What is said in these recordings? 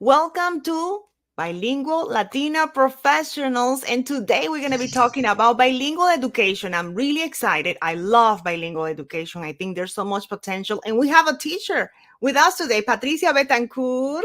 Welcome to Bilingual Latina Professionals. And today we're going to be talking about bilingual education. I'm really excited. I love bilingual education. I think there's so much potential. And we have a teacher with us today, Patricia Betancourt.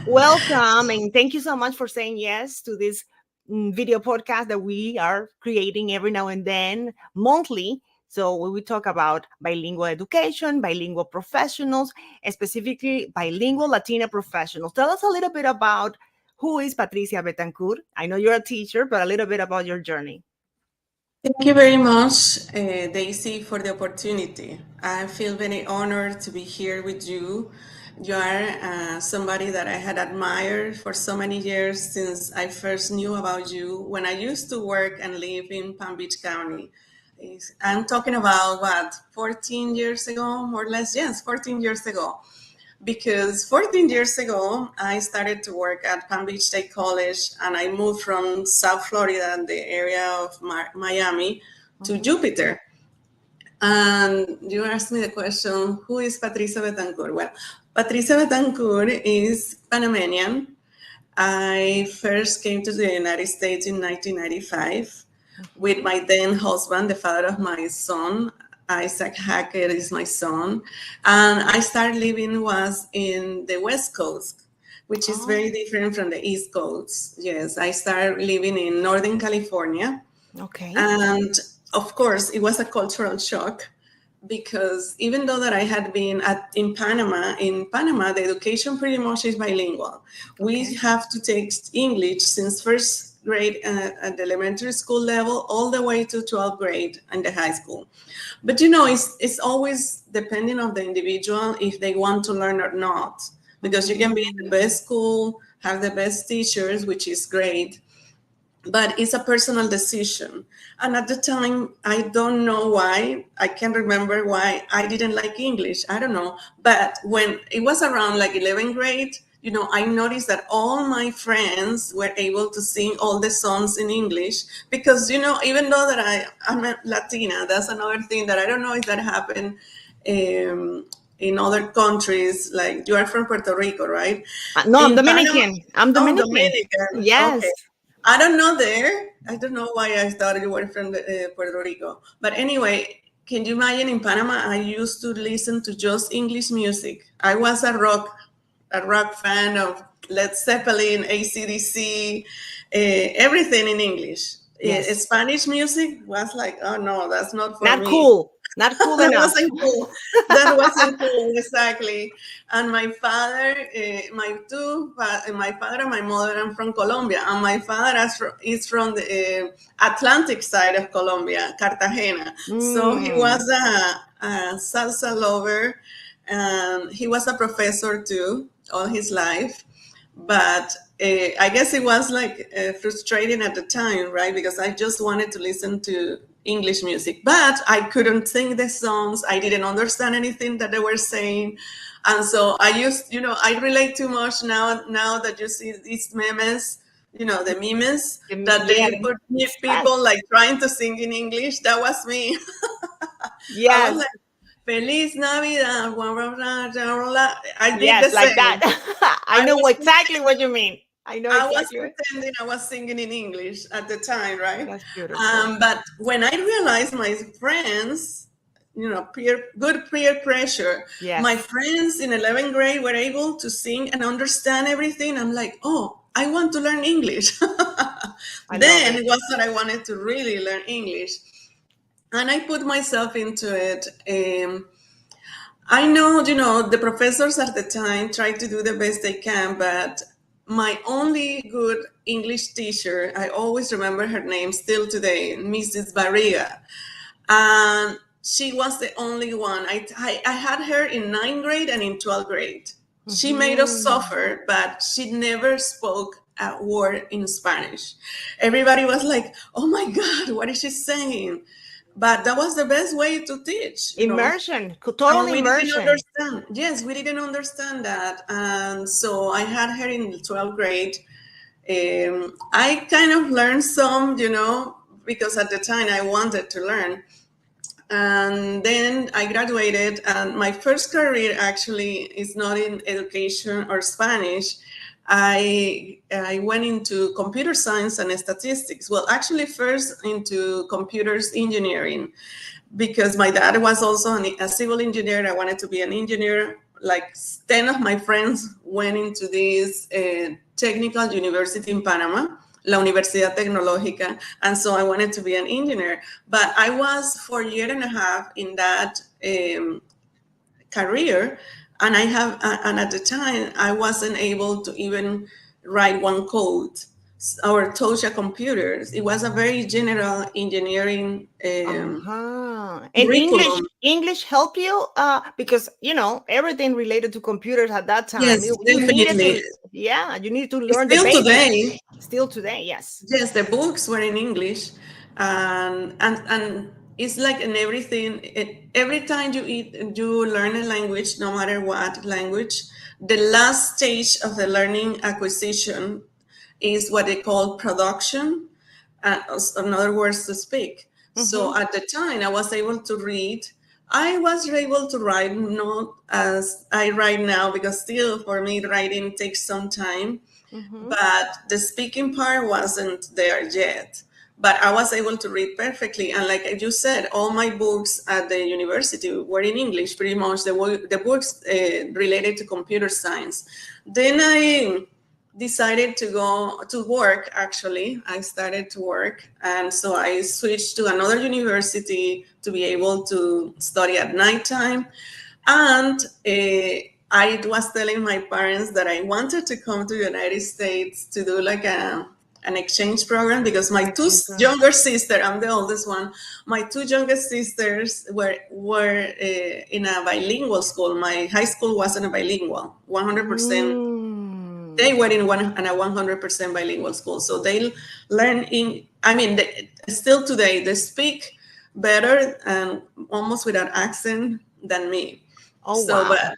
Welcome. And thank you so much for saying yes to this video podcast that we are creating every now and then, monthly. So we will talk about bilingual education, bilingual professionals, and specifically bilingual Latina professionals. Tell us a little bit about who is Patricia Betancourt. I know you're a teacher, but a little bit about your journey. Thank you very much, Daisy, for the opportunity. I feel very honored to be here with you. You are somebody that I had admired for so many years since I first knew about you when I used to work and live in Palm Beach County. I'm talking about, 14 years ago, more or less? Yes, 14 years ago. Because 14 years ago, I started to work at Palm Beach State College, and I moved from South Florida, the area of Miami, to Jupiter. And you asked me the question, who is Patricia Betancourt? Well, Patricia Betancourt is Panamanian. I first came to the United States in 1995 with my then husband, the father of my son. Isaac Hackett is my son. And I started living was in the West Coast, which is very different from the East Coast. Yes, I started living in Northern California. Okay. And of course, it was a cultural shock because even though that I had been in Panama, the education pretty much is bilingual. We have to take English since first grade at the elementary school level all the way to 12th grade in the high school. But it's always depending on the individual if they want to learn or not, because you can be in the best school, have the best teachers, which is great, but it's a personal decision. And at the time, I don't know why, I can't remember why I didn't like English. I don't know. But when it was around like 11th grade, I noticed that all my friends were able to sing all the songs in English because, even though that I'm a Latina, that's another thing that I don't know if that happened in other countries. Like you are from Puerto Rico, right? No, I'm In Dominican. I'm Dominican. Dominican. Yes. Okay. I don't know there. I don't know why I thought you were from Puerto Rico. But anyway, can you imagine in Panama, I used to listen to just English music. I was a rock fan of Led Zeppelin, AC/DC, everything in English. Yes. Spanish music was like, oh no, that's not for me. Not cool. Not cool That enough. wasn't cool. That wasn't cool, exactly. And my father, my father and my mother are from Colombia, and my father is from the Atlantic side of Colombia, Cartagena. So he was a salsa lover, and he was a professor too all his life. But I guess it was like frustrating at the time, right? Because I just wanted to listen to English music, but I couldn't sing the songs. I didn't understand anything that they were saying. And so I relate too much now that you see these memes, the memes that they put people like trying to sing in English. That was me. Yes. I was like, Feliz Navidad. I did yes, the like same. that. I know exactly what you mean. I know exactly. I was pretending I was singing in English at the time, right? That's beautiful. But when I realized my friends, peer pressure, my friends in 11th grade were able to sing and understand everything. I'm like, oh, I want to learn English. Then it was that I wanted to really learn English. And I put myself into it. I know, the professors at the time try to do the best they can, but my only good English teacher, I always remember her name still today, Mrs. María. And she was the only one. I had her in 9th grade and in 12th grade. She made us suffer, but she never spoke a word in Spanish. Everybody was like, oh my God, what is she saying? But that was the best way to teach. Immersion, total immersion. Didn't understand. Yes, we didn't understand that. And so I had her in 12th grade. I kind of learned some, because at the time I wanted to learn. And then I graduated, and my first career actually is not in education or Spanish. I went into computer science and statistics. Well, actually, first into computers engineering, because my dad was also a civil engineer. I wanted to be an engineer. Like 10 of my friends went into this technical university in Panama, La Universidad Tecnológica, and so I wanted to be an engineer. But I was for a year and a half in that career, and and at the time I wasn't able to even write one code or touch a computer. It was a very general engineering And English, curriculum. English help you because everything related to computers at that time. Yes, You needed definitely. to, yeah, you need to learn the Still basics. today, Still today, yes. yes, the books were in English, and it's like in everything. Every time you learn a language, no matter what language, the last stage of the learning acquisition is what they call production. In other words, to speak. So at the time, I was able to read. I was able to write, not as I write now, because still for me writing takes some time, but the speaking part wasn't there yet. But I was able to read perfectly. And like you said, all my books at the university were in English, pretty much the books related to computer science. Then I decided to go to work. Actually, I started to work, and so I switched to another university to be able to study at nighttime. And I was telling my parents that I wanted to come to the United States to do like an exchange program, because my two younger sisters, I'm the oldest one, my two youngest sisters were in a bilingual school. My high school wasn't a bilingual, 100%. They were in a 100% bilingual school. So they learn still today, they speak better and almost without accent than me. Oh, So, wow.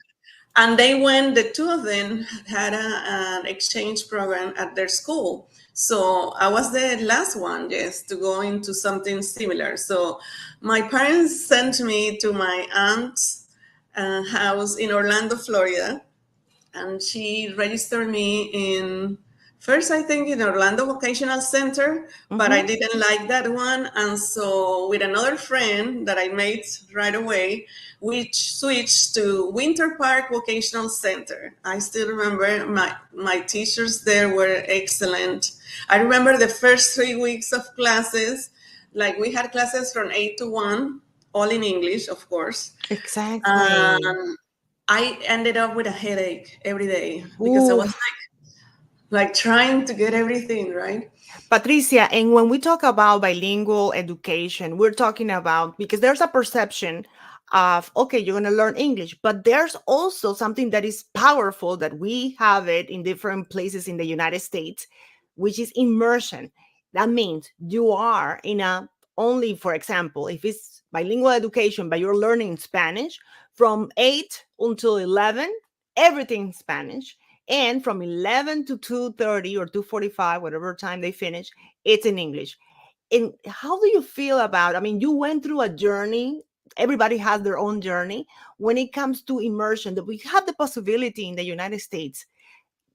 and they went, the two of them had an exchange program at their school. So I was the last one, yes, to go into something similar. So my parents sent me to my aunt's house in Orlando, Florida, and she registered me in first, I think, in Orlando Vocational Center, but I didn't like that one. And so with another friend that I made right away, we switched to Winter Park Vocational Center. I still remember my teachers there were excellent. I remember the first 3 weeks of classes, like we had classes from 8 to 1, all in English, of course. Exactly. I ended up with a headache every day because I was like trying to get everything right. Patricia, and when we talk about bilingual education, we're talking about, because there's a perception of, okay, you're going to learn English, but there's also something that is powerful that we have it in different places in the United States, which is immersion. That means you are in a, only, for example, if it's bilingual education, but you're learning Spanish from 8 until 11, everything Spanish. And from 11 to 2:30 or 2:45, whatever time they finish, it's in English. And how do you feel about, I mean, you went through a journey. Everybody has their own journey when it comes to immersion, that we have the possibility in the United States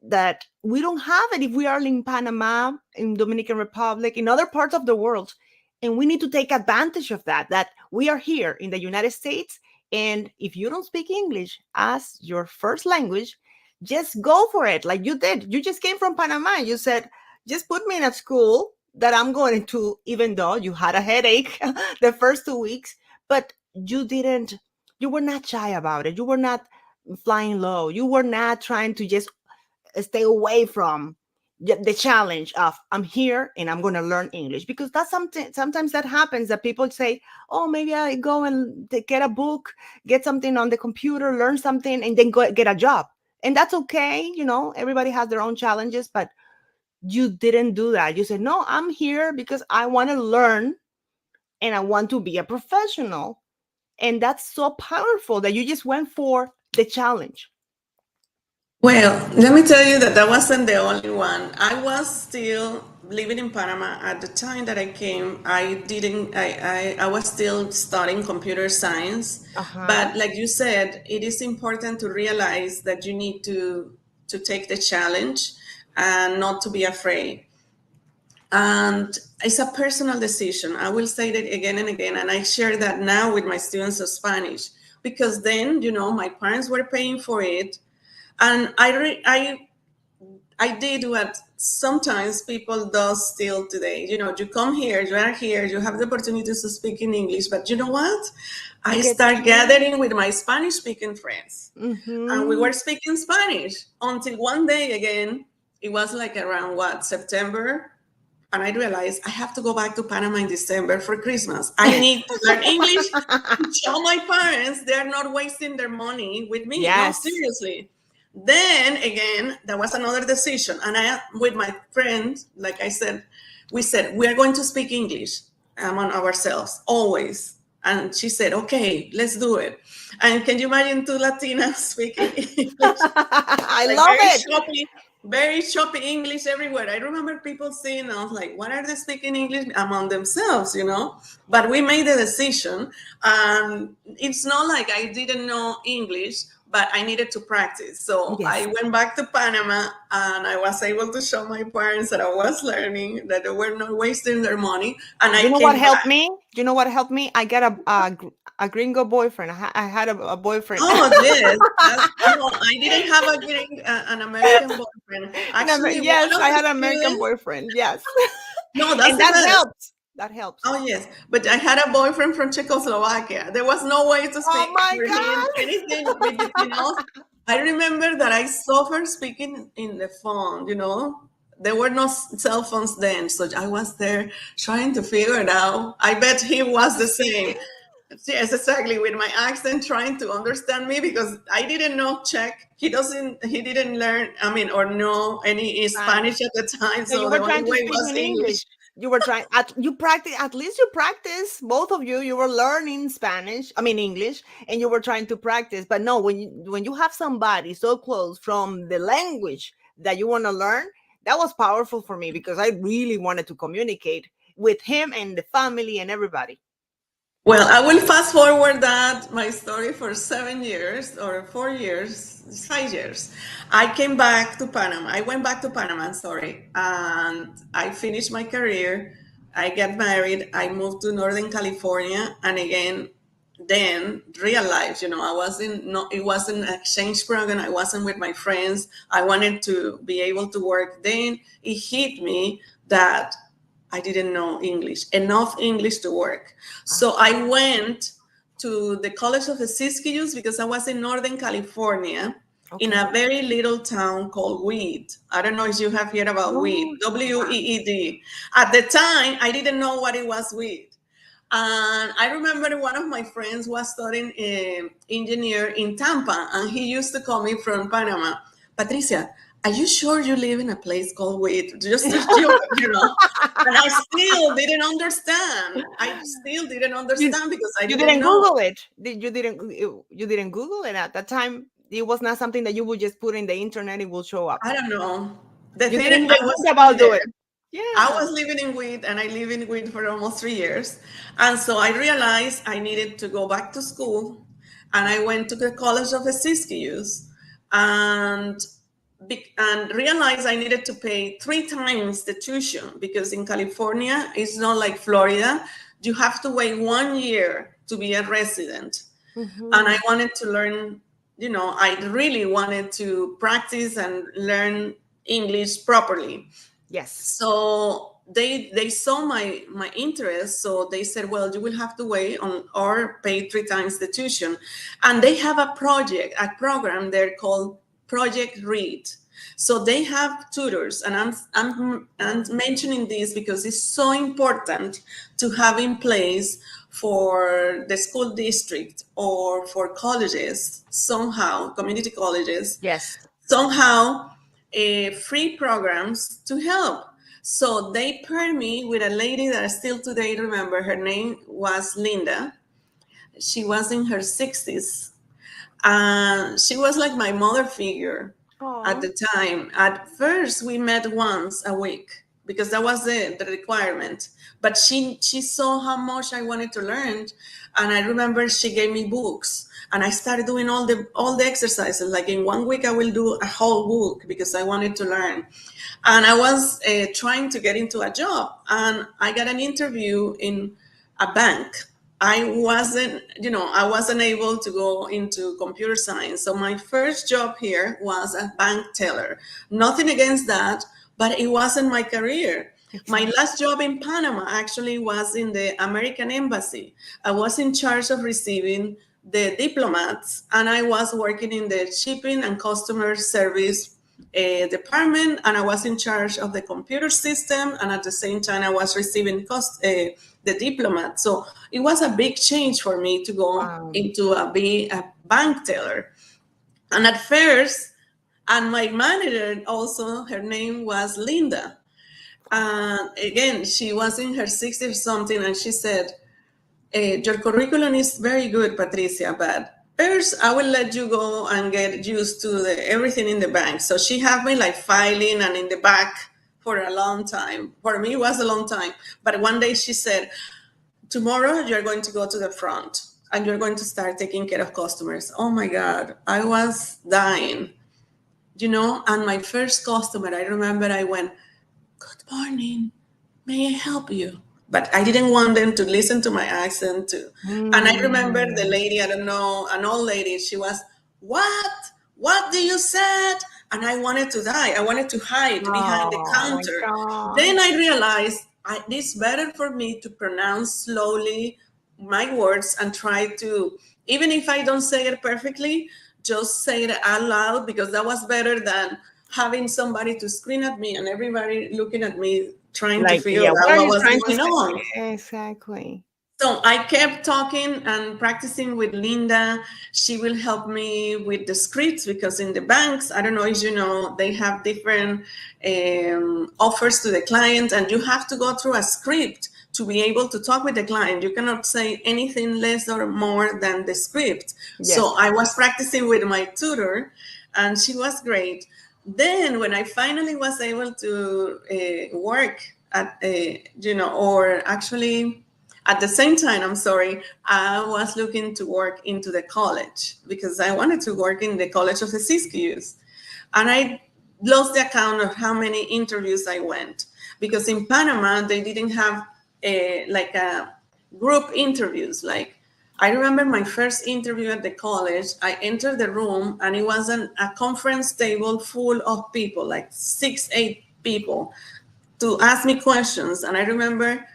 that we don't have it if we are in Panama, in Dominican Republic, in other parts of the world. And we need to take advantage of that we are here in the United States. And if you don't speak English as your first language, just go for it. Like you did. You just came from Panama. You said, just put me in a school that I'm going to, even though you had a headache the first 2 weeks, but you were not shy about it. You were not flying low. You were not trying to just stay away from the challenge of, I'm here and I'm going to learn English, because that's something, sometimes that happens, that people say, oh, maybe I go and get a book, get something on the computer, learn something, and then go get a job. And that's okay. Everybody has their own challenges, but you didn't do that. You said, no, I'm here because I want to learn and I want to be a professional. And that's so powerful that you just went for the challenge. Well, let me tell you that wasn't the only one. I was still living in Panama. At the time that I came, I was still studying computer science. Uh-huh. But like you said, it is important to realize that you need to take the challenge and not to be afraid. And it's a personal decision. I will say that again and again, and I share that now with my students of Spanish, because then, my parents were paying for it, and I did what sometimes people do still today. You come here, you are here, you have the opportunity to speak in English, but you know what? You I get start scared. gathering with my Spanish-speaking friends, and we Mm-hmm. were speaking Spanish until one day again, it was like around September, and I realized I have to go back to Panama in December for Christmas. I need to learn English to show my parents they're not wasting their money with me. No, Yes. seriously. Then again, there was another decision, and I, with my friend, like I said, we said we are going to speak English among ourselves always. And she said, "Okay, let's do it." And can you imagine two Latinas speaking English? I Like love it. very choppy English everywhere. I remember people saying, I was like, what are they speaking English among themselves? But we made the decision. It's not like I didn't know English, but I needed to practice. So I Yes. went back to Panama, and I was able to show my parents that I was learning, that they were not wasting their money. And You I know what came helped back. me? You know what helped me? I got a gringo boyfriend. I had a boyfriend. Oh, yes. No, I didn't have an American boyfriend. Actually, one Yes, of I the had an American students, boyfriend. Yes. no, that's And the that best. helps. That helps. Oh, yes. But I had a boyfriend from Czechoslovakia. There was no way to Oh speak my for him, anything between us. God. I remember that I suffered speaking in the phone. There were no cell phones then. So I was there trying to figure it out. I bet he was To the speak. same. Yes, exactly. With my accent, trying to understand me because I didn't know Czech. He didn't learn, or know any Spanish Spanish. at the time. So you So the were only trying to way speak was in English. English. You were trying you practice, at least you practice, both of you were learning Spanish, I mean English, and you were trying to practice. But no, when you have somebody so close from the language that you want to learn, that was powerful for me because I really wanted to communicate with him and the family and everybody. Well, I will fast forward that my story for 7 years or 4 years, 5 years. I came back to Panama. I went back to Panama, sorry, and I finished my career. I got married. I moved to Northern California, and again, then realized, I wasn't no, it wasn't an exchange program. I wasn't with my friends. I wanted to be able to work. Then it hit me that I didn't know enough English to work. So I Ah, went to the College of the Siskiyous because I was in Northern California in okay. a very little town called Weed. I don't know if you have heard about Weed, No. Weed. At the time, I didn't know what it was Weed. And I remember one of my friends was studying engineer in Tampa, and he used to call me from Panama. Patricia, are you sure you live in a place called Wait? Just to joke. And I still didn't understand. I still didn't you understand because I you didn't didn't know. Google it. You didn't Google it at that time. It was not something that you would just put in the internet, it will show up. I don't know. The You thing didn't I even was think about living doing. there. I Yeah. was living in Wheat, and I live in Wheat for almost 3 years. And so I realized I needed to go back to school. And I went to the College of the Siskiyous and, and realized I needed to pay 3 times the tuition because in California, it's not like Florida. You have to wait 1 year to be a resident. And I Mhm. wanted to learn, I really wanted to practice and learn English properly. Yes. So they saw my interest, so they said, well, you will have to wait on or pay 3 times the tuition. And they have a program there called Project Read. So they have tutors, and I'm mentioning this because it's so important to have in place for the school district or for colleges somehow, community colleges, Yes. somehow free programs to help. So they paired me with a lady that I still today remember. Her name was Linda. She was in her 60s. And she was like my mother figure at Oh. the time. At first, we met once a week because that was the requirement. But she saw how much I wanted to learn, and I remember she gave me books, and I started doing all the exercises. Like in 1 week, I will do a whole book because I wanted to learn. And I was trying to get into a job, and I got an interview in a bank. I wasn't able to go into computer science. So my first job here was a bank teller. Nothing against that, but it wasn't my career. My Exactly. last job in Panama actually was in the American Embassy. I was in charge of receiving the diplomats, and I was working in the shipping and customer service department, and I was in charge of the computer system, and at the same time I was receiving the diplomat. So it was a big change for me to go Wow. into be a bank teller. And at first, and my manager also, her name was Linda. And again, she was in her 60s or something, and she said, your curriculum is very good, Patricia, but first I will let you go and get used to everything in the bank. So she had me like filing and in the back for a long time. For me, it was a long time. But one day she said, tomorrow you're going to go to the front and you're going to start taking care of customers. Oh my God, I was dying. And my first customer, I remember I went, good morning, may I help you? But I didn't want them to listen to my accent too. And I remember the Mm. lady, I don't know, an old lady, she was, what? What do you said? And I wanted to die. I wanted to hide behind the Oh my counter. God. Then I realized it's better for me to pronounce slowly my words and try to, even if I don't say it perfectly, just say it out loud, because that was better than having somebody to scream at me and everybody looking at me trying to Like, figure yeah, what out are what you was trying to going say? on. Exactly. So I kept talking and practicing with Linda. She will help me with the scripts, because in the banks, I don't know if you know, they have different offers to the client, and you have to go through a script to be able to talk with the client. You cannot say anything less or more than the script. So Yes. I was practicing with my tutor, and she was great. Then when I finally was able to work at, or actually at the same time, I'm sorry, I was looking to work into the college because I wanted to work in the College of the Siskiyous. And I lost the account of how many interviews I went, because in Panama, they didn't have a group interviews. Like, I remember my first interview at the college, I entered the room and it was a conference table full of people, like 6, 8 people, to ask me questions. And I remember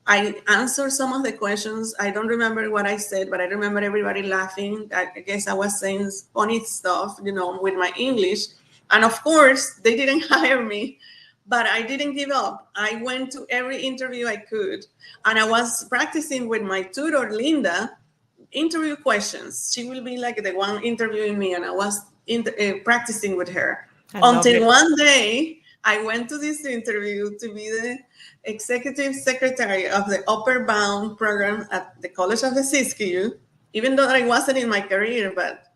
I answered some of the questions. I don't remember what I said, but I remember everybody laughing. I guess I was saying funny stuff, with my English. And of course, they didn't hire me, but I didn't give up. I went to every interview I could. And I was practicing with my tutor, Linda, interview questions. She will be like the one interviewing me, and I was practicing with her. I love Until it. one day, I went to this interview to be the executive secretary of the Upper Bound program at the College of the Siskiyou, even though I wasn't in my career, but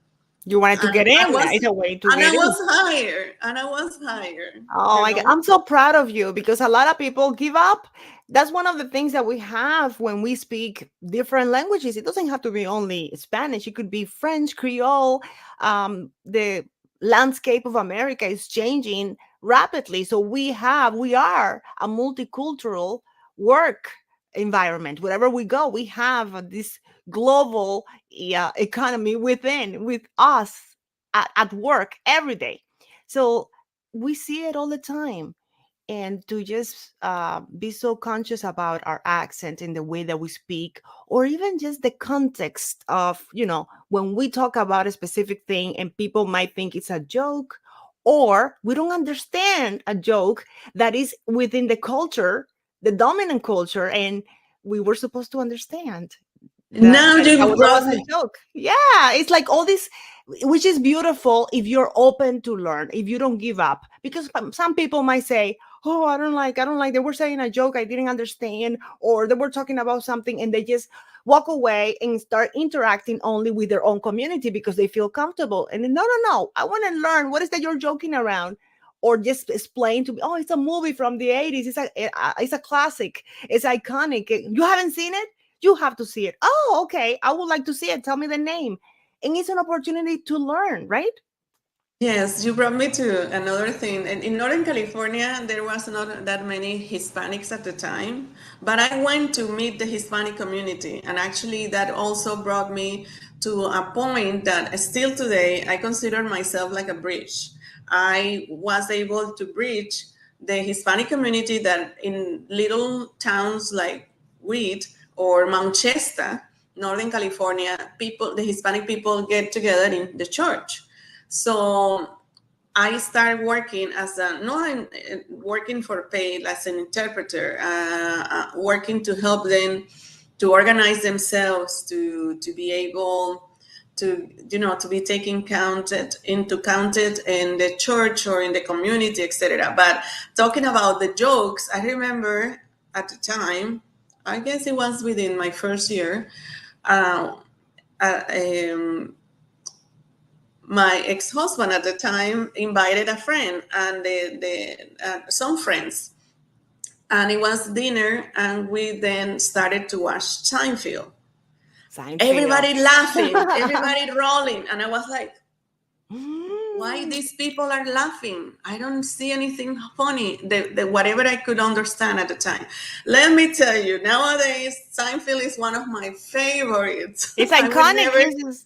You wanted to get I in. was, It's a way to and I get in. was hired, and I was hired, Oh my God. I'm so proud of you because a lot of people give up. That's one of the things that we have when we speak different languages. It doesn't have to be only Spanish, it could be French, Creole. The landscape of America is changing rapidly. So we are a multicultural work environment. Wherever we go, we have this global economy with us at work every day. So we see it all the time, and to just be so conscious about our accent and the way that we speak, or even just the context of, when we talk about a specific thing and people might think it's a joke, or we don't understand a joke that is within the culture, the dominant culture, and we were supposed to understand that now you that was brought a me. joke. Yeah, it's like all this, which is beautiful if you're open to learn, if you don't give up. Because some people might say, "Oh, I don't like." They were saying a joke I didn't understand, or they were talking about something, and they just walk away and start interacting only with their own community because they feel comfortable. And then, no, no, no, I want to learn. What is that you're joking around? or just explain to me, oh, it's a movie from the 80s. It's a classic. It's iconic. You haven't seen it? You have to see it. Oh, okay. I would like to see it. Tell me the name. And it's an opportunity to learn, right? Yes, you brought me to another thing. In Northern California, there was not that many Hispanics at the time, but I went to meet the Hispanic community, and actually that also brought me to a point that still today I consider myself like a bridge. I was able to bridge the Hispanic community that in little towns like Wheat or Mount Chesta, Northern California, the Hispanic people get together in the church. So I started working as working for pay as an interpreter, working to help them to organize themselves to be able to to be counted in the church or in the community, etc. But talking about the jokes, I remember at the time, I guess it was within my first year. Uh, uh, um, my ex-husband at the time invited a friend and some friends, and it was dinner, and we then started to watch Seinfeld. Seinfeld. Everybody laughing, everybody rolling, and I was like, why these people are laughing? I don't see anything funny. The whatever I could understand at the time. Let me tell you, nowadays Seinfeld is one of my favorites. It's I would iconic. never.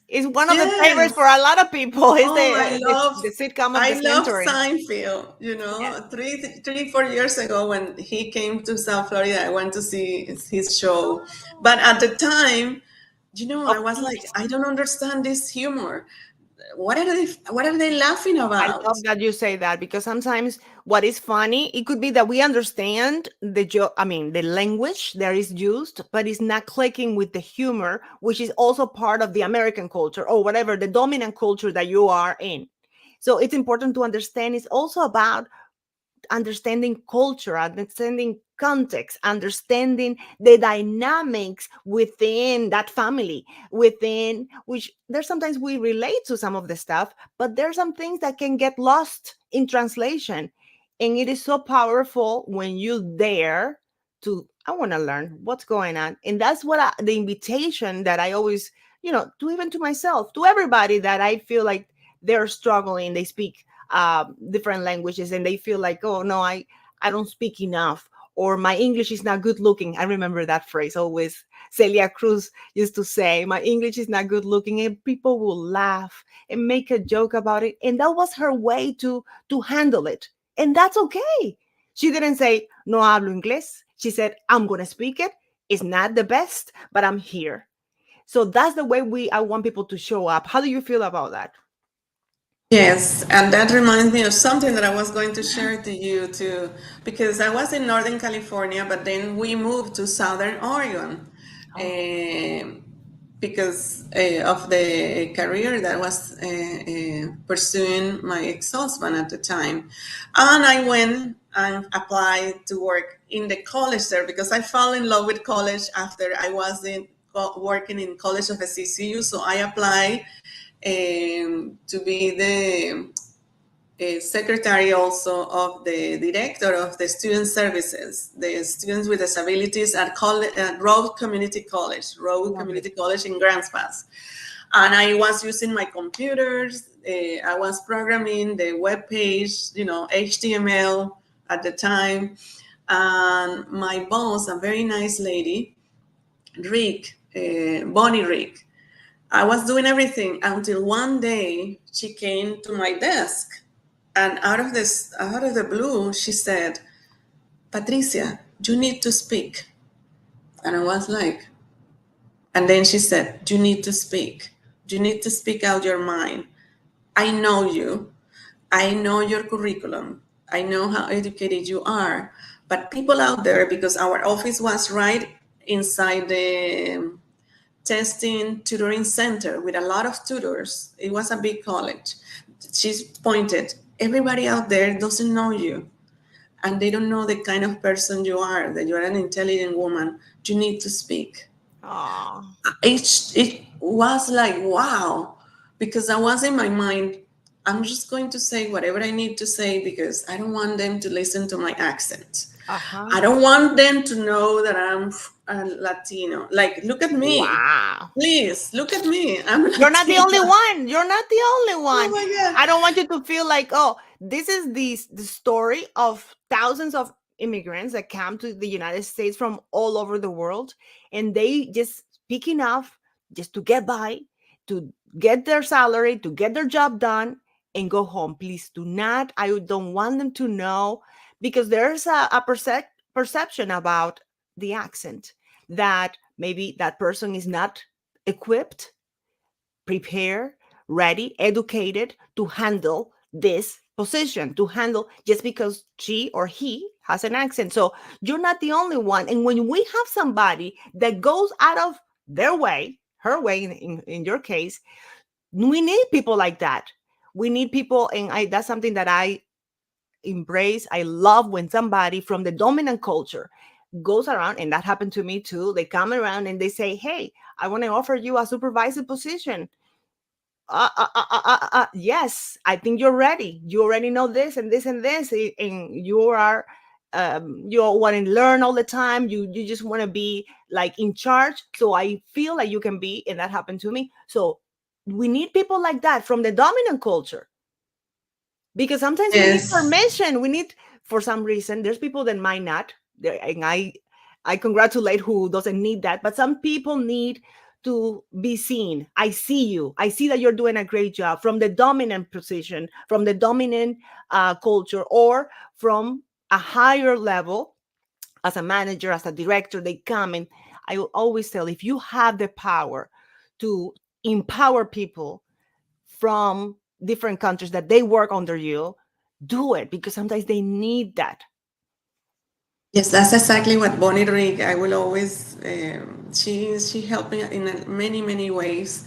It's one of the favorites for Yes. a lot of people. It's Oh, the sitcom of I the love century. Seinfeld. Yes. 4 years ago when he came to South Florida, I went to see his show. But at the time, I Of was like, course. I don't understand this humor. What are they laughing I about? love that you say that because sometimes what is funny, it could be that we understand the joke, I mean, the language that is used, but it's not clicking with the humor, which is also part of the American culture or whatever, the dominant culture that you are in. So it's important to understand it's also about understanding culture, understanding context, understanding the dynamics within that family, within which there's sometimes we relate to some of the stuff, but there's some things that can get lost in translation. And it is so powerful when you dare to, I want to learn what's going on. And that's what the invitation that I always, to even to myself, to everybody that I feel like they're struggling, they speak different languages and they feel like, oh no, I don't speak enough, or my English is not good looking. I remember that phrase always. Celia Cruz used to say, my English is not good looking, and people will laugh and make a joke about it. And that was her way to handle it. And that's okay. She didn't say, no hablo inglés. She said, I'm going to speak it. It's not the best, but I'm here. So that's the way I want people to show up. How do you feel about that? Yes, and that reminds me of something that I was going to share to you too, because I was in Northern California, but then we moved to Southern Oregon, Oh, um, because of the career that I was pursuing my ex-husband at the time. And I went and applied to work in the college there because I fell in love with college after I was working in College of SCCU. So I applied to be the secretary also of the director of the student services, the students with disabilities at Road Community love it. In Grants Pass. And I was using my computers. I was programming the web page, HTML at the time. And my boss, a very nice lady, Rick, Bonnie Rick, I was doing everything until one day she came to my desk, and out of the blue, she said, "Patricia, you need to speak." And I was like, and then she said, "You need to speak. You need to speak out your mind. I know you. I know your curriculum. I know how educated you are. But people out there, because our office was right inside the testing tutoring center with a lot of tutors. It was a big college. She pointed, everybody out there doesn't know you, and they don't know the kind of person you are, that you're an intelligent woman. You need to speak. Oh, It was like, wow, because I was in my mind, I'm just going to say whatever I need to say because I don't want them to listen to my accent. I don't want them to know that I'm Latino. Like, look at me. Wow. Please, look at me. I'm You're not the Latina. only one. You're not the only Oh one. my God. I don't want you to feel like, oh, this is the story of thousands of immigrants that come to the United States from all over the world, and they just speak enough just to get by, to get their salary, to get their job done, and go home. Please do not. I don't want them to know, because there's a perception about the accent, that maybe that person is not equipped, prepared, ready, educated to handle this position, to handle, just because she or he has an accent. So you're not the only one. And when we have somebody that goes out of their way, her way in your case, we need people like that. We need people, and that's something that I embrace. I love when somebody from the dominant culture goes around, and that happened to me too. They come around and they say, hey, I want to offer you a supervisor position. Yes, I think you're ready. You already know this and this and this, and you are, you want to learn all the time. You just want to be like in charge. So I feel like you can be, and that happened to me. So we need people like that from the dominant culture, because sometimes we need Yes. permission. We need, for some reason, there's people that might not, and I congratulate who doesn't need that, but some people need to be seen. I see you. I see that you're doing a great job from the dominant position, from the dominant culture, or from a higher level, as a manager, as a director. They come, and I will always tell, if you have the power to empower people from different countries that they work under you, do it, because sometimes they need that. Yes, that's exactly what Bonnie Rick. I will always. She helped me in many ways.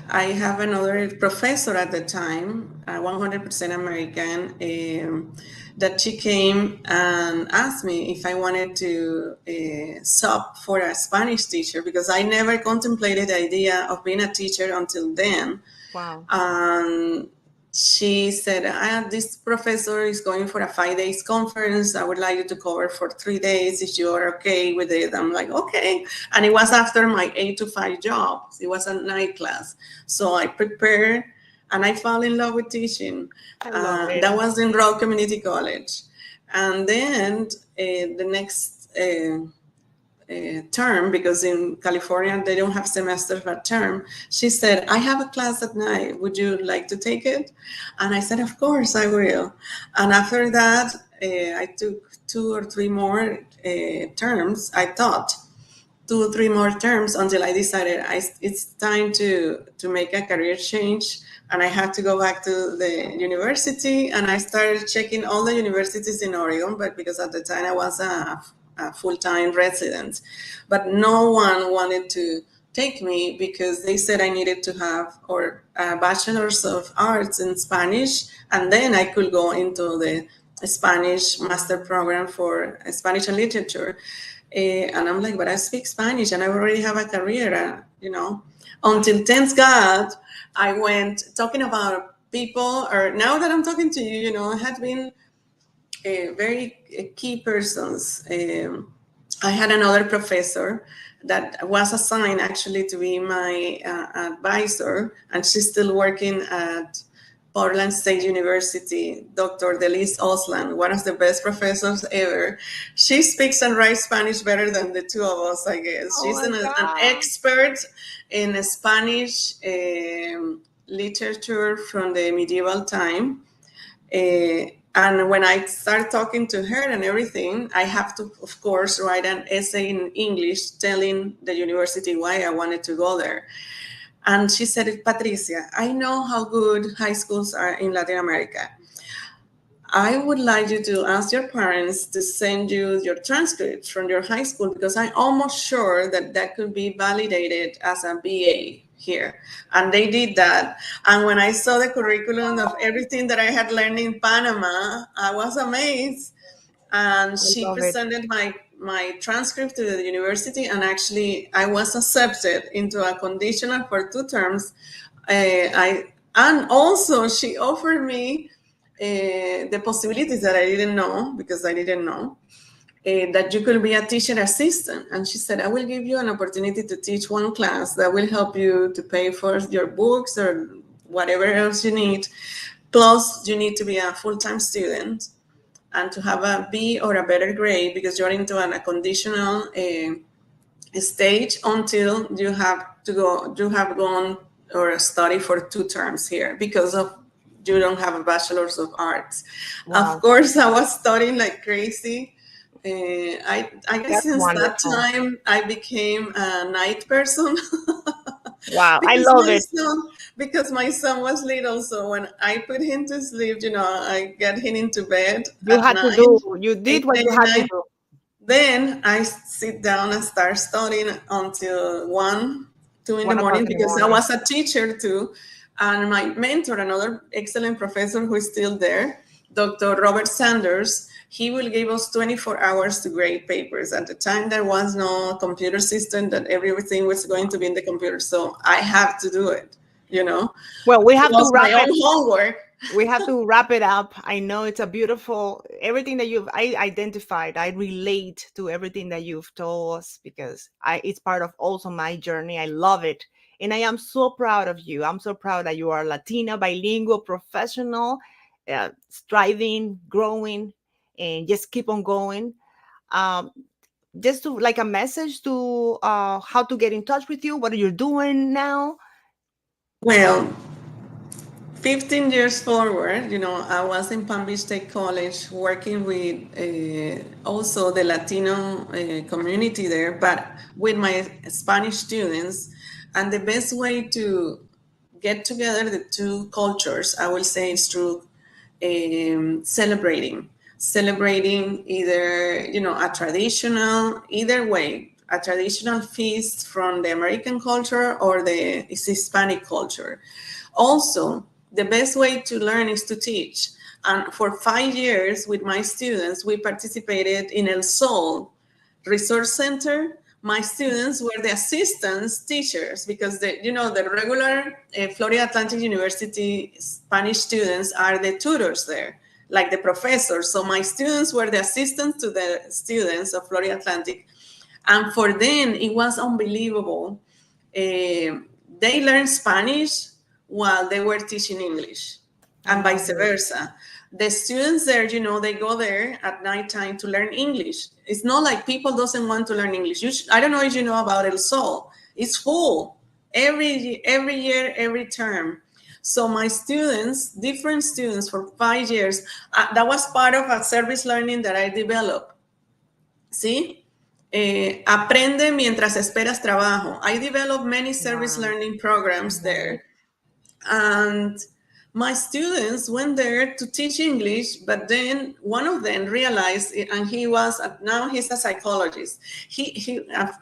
I have another professor at the time, 100% American, that she came and asked me if I wanted to sub for a Spanish teacher, because I never contemplated the idea of being a teacher until then. Wow. And she said, this professor is going for a 5 days conference. I would like you to cover for 3 days if you are okay with it. I'm like, okay. And it was after my 8 to 5 job. It was a night class. So I prepared and I fell in love with teaching. I love it. That was in Rock Community College. And then the next term, because in California they don't have semesters but term, she said, I have a class at night, would you like to take it? And I said, of course I will. And after that I took 2 or 3 more terms. I thought 2 or 3 more terms until I decided it's time to make a career change, and I had to go back to the university. And I started checking all the universities in Oregon, but because at the time I was a full-time resident, but no one wanted to take me because they said I needed to have or a bachelor's of arts in Spanish, and then I could go into the Spanish master program for Spanish and literature. And I'm like, but I speak Spanish and I already have a career, until thanks God I went talking about people, or now that I'm talking to you, had been very key persons. I had another professor that was assigned actually to be my advisor, and she's still working at Portland State University, Dr. Delise Osland, one of the best professors ever. She speaks and writes Spanish better than the two of us, I guess. Oh She's my an God. expert in Spanish literature from the medieval time. And when I start talking to her and everything, I have to, of course, write an essay in English telling the university why I wanted to go there. And she said, Patricia, I know how good high schools are in Latin America. I would like you to ask your parents to send you your transcripts from your high school, because I'm almost sure that could be validated as a BA here. And they did that. And when I saw the curriculum of everything that I had learned in Panama, I was amazed. And I she love it. presented my transcript to the university, and actually I was accepted into a conditional for 2 terms. I And also she offered me the possibilities that I didn't know, because I didn't know, that you could be a teacher assistant. And she said, I will give you an opportunity to teach one class that will help you to pay for your books or whatever else you need. Plus, you need to be a full-time student and to have a B or a better grade, because you're into a conditional stage until you have gone or study for 2 terms here, because of you don't have a bachelor's of arts. Of Wow, course, I was studying like crazy. I guess that's since that wonderful. time I became a night person. Wow, I because love my it. son because my son was little, so when I put him to sleep, I get him into bed You at had to night, do, you did what you 8:30, had to 9. do. Then I sit down and start studying until 1, 2 in the 1 o'clock morning, in the because I morning. was a teacher too. And my mentor, another excellent professor who is still there, Dr. Robert Sanders, he will give us 24 hours to grade papers. At the time, there was no computer system, that everything was going to be in the computer. So I have to do it, Well, we have to plus my wrap it. own homework. We have to wrap it up. I know it's a beautiful, everything that I identified. I relate to everything that you've told us, because it's part of also my journey. I love it. And I am so proud of you. I'm so proud that you are Latina, bilingual, professional, striving, growing, and just keep on going. Um, just to like a message to how to get in touch with you, what are you doing now? Well, 15 years forward, I was in Palm Beach State College working with also the Latino community there, but with my Spanish students. And the best way to get together the two cultures, I will say, is through celebrating either, a traditional, either way, a traditional feast from the American culture or the Hispanic culture. Also, the best way to learn is to teach. And for 5 years with my students, we participated in El Sol Resource Center. My students were the assistants teachers, because the regular Florida Atlantic University Spanish students are the tutors there, like the professors. So my students were the assistants to the students of Florida Atlantic. And for them, it was unbelievable. They learned Spanish while they were teaching English, I and love vice it. versa. The students there, they go there at nighttime to learn English. It's not like people doesn't want to learn English. I don't know if you know about El Sol. It's full every year, every term. So my students, different students for 5 years, that was part of a service learning that I developed. ¿Sí? Aprende mientras esperas trabajo. I developed many service Wow, learning I programs love it. there. And my students went there to teach English, but then one of them realized, and now he's a psychologist,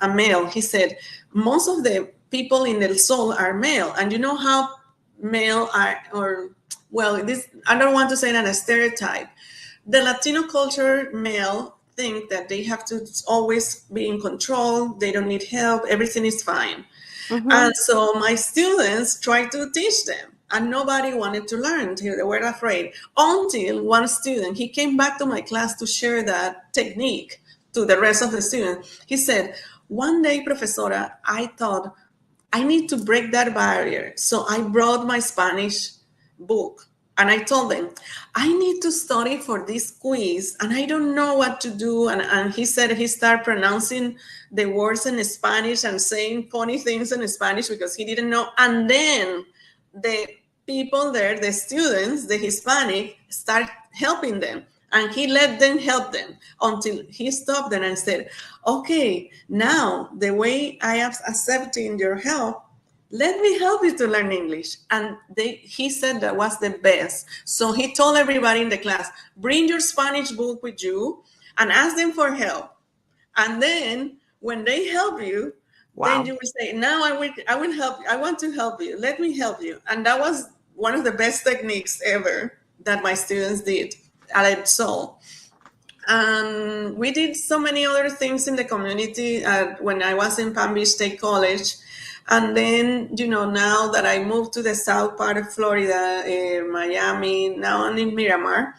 a male. He said, most of the people in El Sol are male. And you know how male are, I don't want to say that a stereotype. The Latino culture male think that they have to always be in control, they don't need help, everything is fine. Mm-hmm. And so my students tried to teach them, and nobody wanted to learn. They were afraid. Until one student, he came back to my class to share that technique to the rest of the students. He said, one day, Profesora, I thought I need to break that barrier. So I brought my Spanish book and I told them, I need to study for this quiz and I don't know what to do. And he said he started pronouncing the words in Spanish and saying funny things in Spanish because he didn't know. And then the people there, the students, the Hispanic, start helping them. And he let them help them until he stopped them and said, okay, now the way I am accepting your help, let me help you to learn English. And he said that was the best. So he told everybody in the class, bring your Spanish book with you and ask them for help. And then when they help you, then Wow. you will say, now I will help you. I want to help you. Let me help you. And that was one of the best techniques ever that my students did at Sol. And we did so many other things in the community when I was in Palm Beach State College. And then, now that I moved to the south part of Florida, Miami, now I'm in Miramar,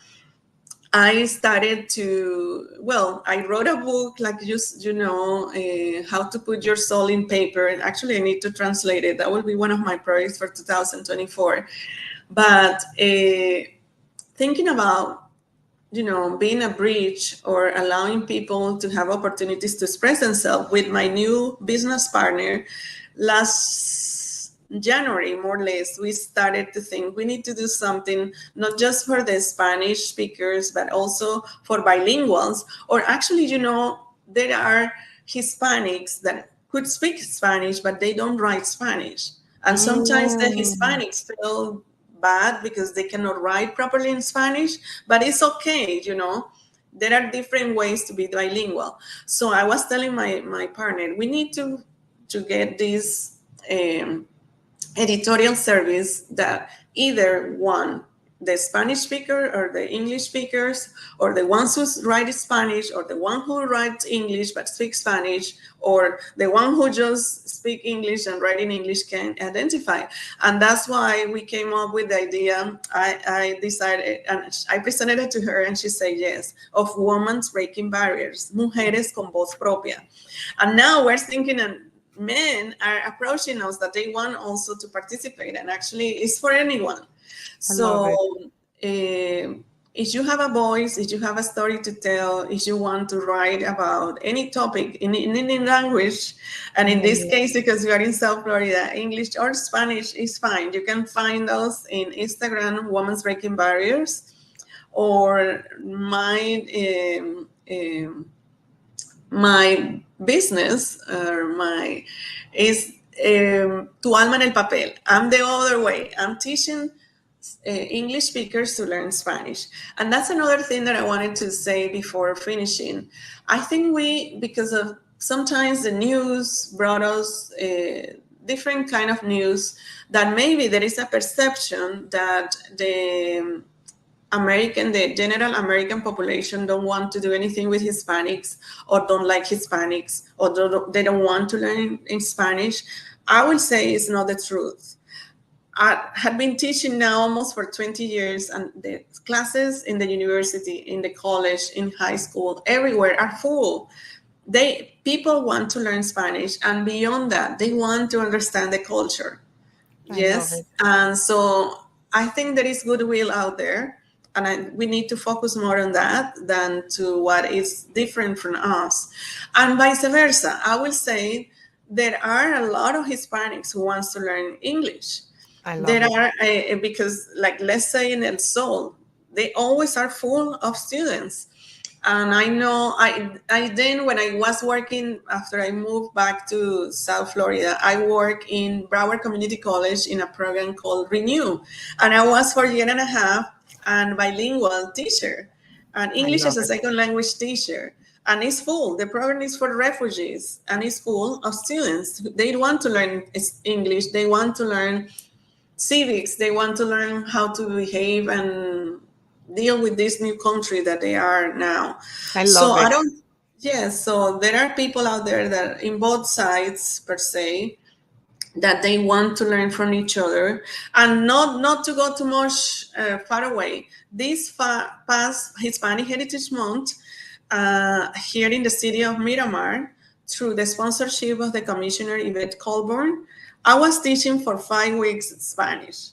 I started to, well, I wrote a book, like just, how to put your soul in paper. And actually, I need to translate it. That will be one of my projects for 2024. But thinking about, being a bridge or allowing people to have opportunities to express themselves with my new business partner, last January, more or less, we started to think we need to do something not just for the Spanish speakers, but also for bilinguals. Or actually, there are Hispanics that could speak Spanish, but they don't write Spanish. And sometimes the Mm, Hispanics feel bad because they cannot write properly in Spanish, but it's okay, There are different ways to be bilingual. So I was telling my partner, we need to get this editorial service that either one, the Spanish speaker or the English speakers, or the ones who write Spanish, or the one who writes English but speaks Spanish, or the one who just speak English and write in English can identify. And that's why we came up with the idea. I decided, and I presented it to her, and she said yes, of Women's Breaking Barriers, Mujeres con Voz Propia. And now we're thinking, and men are approaching us that they want also to participate, and actually it's for anyone. I love So it. if you have a voice, if you have a story to tell, if you want to write about any topic in any language, and in this Amazing. case, because we are in South Florida, English or Spanish is fine. You can find us in Instagram, Women's Breaking Barriers, or my business, my is Tu alma en el papel. I'm the other way. I'm teaching English speakers to learn Spanish. And that's another thing that I wanted to say before finishing. I think because of sometimes the news brought us different kind of news, that maybe there is a perception that the general American population don't want to do anything with Hispanics, or don't like Hispanics, or they don't want to learn in Spanish. I will say it's not the truth. I had been teaching now almost for 20 years, and the classes in the university, in the college, in high school, everywhere are full. People want to learn Spanish, and beyond that, they want to understand the culture. I love Yes, it. and so I think there is goodwill out there, and we need to focus more on that than to what is different from us, and vice versa. I will say there are a lot of Hispanics who wants to learn English. I love There it. are because, like, let's say in El Sol, they always are full of students. And I know I then, when I was working, after I moved back to South Florida, I work in Broward Community College in a program called Renew. And I was for a year and a half and bilingual teacher, and I English love as a it. second language teacher. And it's full. The program is for refugees, and it's full of students. They want to learn English. They want to learn civics. They want to learn how to behave and deal with this new country that they are now. I So love I it. don't, yes, so there are people out there that in both sides per se, that they want to learn from each other, and not to go too much far away. This past Hispanic Heritage Month, here in the city of Miramar, through the sponsorship of the Commissioner Yvette Colburn, I was teaching for 5 weeks Spanish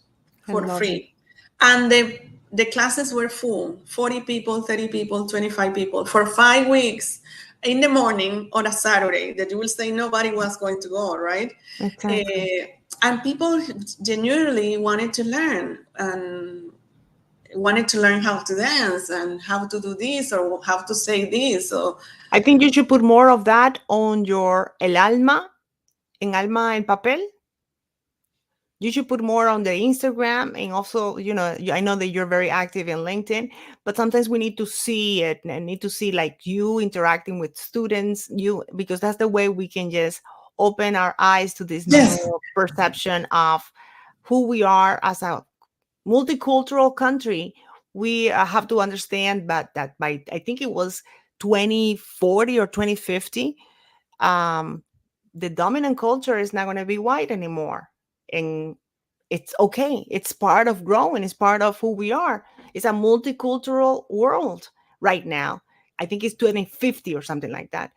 I for love it. free. And the classes were full, 40 people, 30 people, 25 people for 5 weeks, in the morning on a Saturday, that you will say nobody was going to go, right? Exactly. Uh, and people genuinely wanted to learn, and wanted to learn how to dance and how to do this or how to say this. So I think you should put more of that on your El Alma, en Alma en Papel. You should put more on the Instagram, and also, I know that you're very active in LinkedIn, but sometimes we need to see it and need to see like you interacting with students, because that's the way we can just open our eyes to this new yes, perception of who we are as a multicultural country. We have to understand that by, I think it was 2040 or 2050, um, the dominant culture is not going to be white anymore. And it's okay. It's part of growing. It's part of who we are. It's a multicultural world right now. I think it's 2050 or something like that.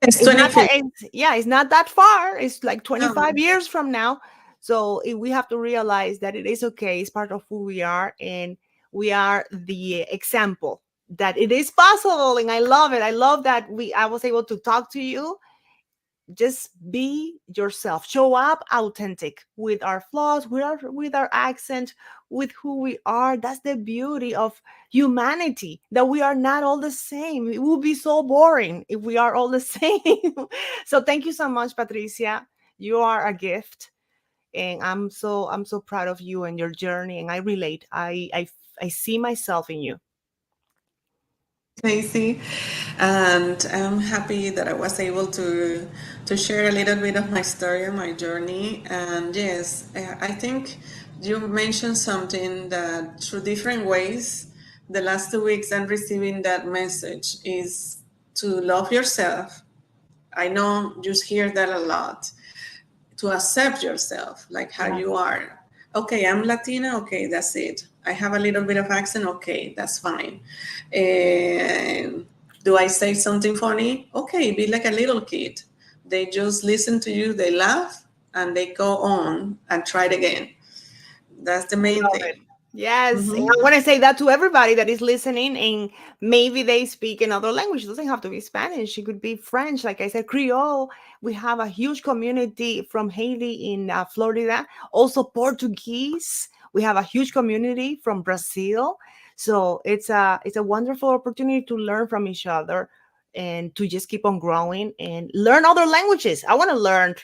It's It's not that, 25th. it's not that far. It's like No. 25 years from now. So we have to realize that it is okay. It's part of who we are, and we are the example that it is possible. And I love it. I love that I was able to talk to you. Just be yourself, show up authentic with our flaws, with our accent, with who we are. That's the beauty of humanity, that we are not all the same. It would be so boring if we are all the same. So thank you so much, Patricia. You are a gift, and I'm so proud of you and your journey, and I relate. I see myself in you. Daisy, and I'm happy that I was able to share a little bit of my story and my journey. And yes, I think you mentioned something that through different ways, the last 2 weeks I'm receiving that message is to love yourself. I know you hear that a lot. To accept yourself, like how Yeah. you are. Okay, I'm Latina. Okay, that's it. I have a little bit of accent. Okay, that's fine. And do I say something funny? Okay, be like a little kid. They just listen to you, they laugh, and they go on and try it again. That's the main Love it. thing. Yes. And Mm-hmm. I want to say that to everybody that is listening, and maybe they speak another language. It doesn't have to be Spanish. It could be French. Like I said, Creole. We have a huge community from Haiti in Florida. Also Portuguese. We have a huge community from Brazil. So it's a wonderful opportunity to learn from each other and to just keep on growing and learn other languages. I want to learn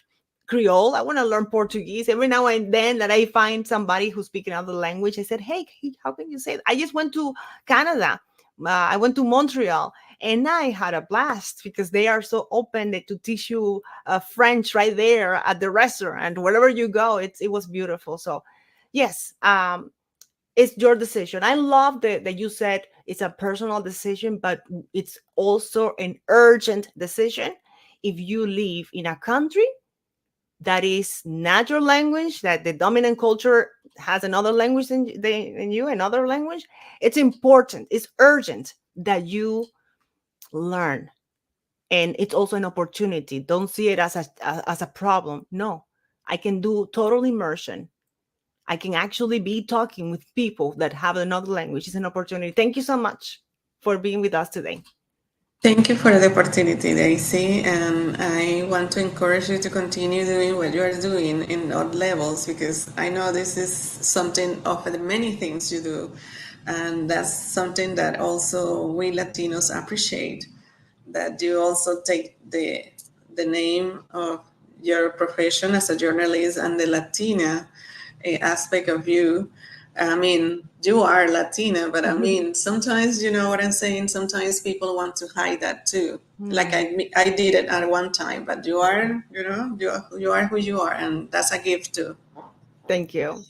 Creole. I want to learn Portuguese. Every now and then that I find somebody who's speaking another language, I said, hey, how can you say that? I just went to Canada. I went to Montreal, and I had a blast because they are so open to teach you French right there at the restaurant. Wherever you go, it was beautiful. So, yes, it's your decision. I love that you said it's a personal decision, but it's also an urgent decision. If you live in a country that is not your language, that the dominant culture has another language than you, another language, it's important, it's urgent that you learn. And it's also an opportunity. Don't see it as a problem. No, I can do total immersion. I can actually be talking with people that have another language. It's an opportunity. Thank you so much for being with us today. Thank you for the opportunity, Daisy, and I want to encourage you to continue doing what you are doing in all levels because I know this is something of the many things you do, and that's something that also we Latinos appreciate. That you also take the name of your profession as a journalist and the Latina aspect of you. I mean, you are Latina, but I mean, sometimes you know what I'm saying. Sometimes people want to hide that too. Like I did it at one time, but you are, you know, you are who you are, and that's a gift too. Thank you.